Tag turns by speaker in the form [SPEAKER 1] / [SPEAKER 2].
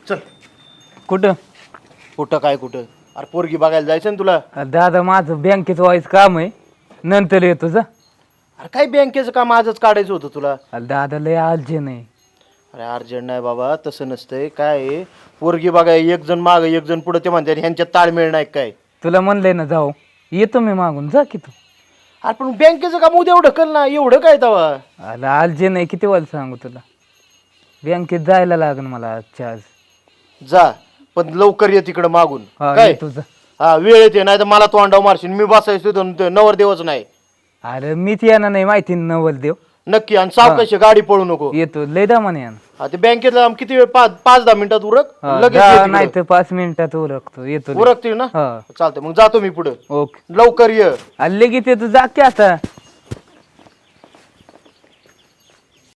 [SPEAKER 1] चल.
[SPEAKER 2] कुठं?
[SPEAKER 1] कुठं काय कुठं? अरे पोरगी बघायला जायचं ना तुला.
[SPEAKER 2] दादा माझं बँकेचं व्हायचं काम आहे, नंतर येतो जा.
[SPEAKER 1] अरे काय बँकेचं काम आजच काढायचं होतं तुला.
[SPEAKER 2] दादा लय आलजे नाही.
[SPEAKER 1] अरे अर्जंट नाही बाबा, तसं नसतंय. काय आहे, पोरगी बघाय एक जण माग एक जण पुढे, ते म्हणतात ह्यांच्यात ताळमेळ नाही काय.
[SPEAKER 2] तुला म्हणलंय ना जाऊ, येतो मी मागून, जा की तू.
[SPEAKER 1] अरे पण बँकेचं काम उद्या एवढं कर ना, एवढं काय तवा.
[SPEAKER 2] अरे आलजे नाही, किती वेळ सांगू तुला. बँकेत जायला लागेल मला आजच्या आज.
[SPEAKER 1] जा, पण लवकर ये तिकडं मागून.
[SPEAKER 2] हा
[SPEAKER 1] काय
[SPEAKER 2] तुझं.
[SPEAKER 1] हा वेळ येते, नाही तर मला तोंडाव मारशील. मी बसायचो तिथं, नवरदेवच नाही.
[SPEAKER 2] अरे मीच येणार नाही, माहिती ना नवल देव.
[SPEAKER 1] नक्की. आणि सावकाश गाडी पळू नको.
[SPEAKER 2] येतो लय दामाने येणार.
[SPEAKER 1] हा ते बँकेतला किती वेळ, 5-10 मिनिटात उरक. लगेच ये
[SPEAKER 2] नाही
[SPEAKER 1] तिकडं.
[SPEAKER 2] तर 5 मिनिटात उरकतो, येतो.
[SPEAKER 1] उरकतील ना.
[SPEAKER 2] हा
[SPEAKER 1] चालतंय, मग जातो मी पुढे.
[SPEAKER 2] ओके.
[SPEAKER 1] लवकर ये.
[SPEAKER 2] लगेच येतो, जा की आता.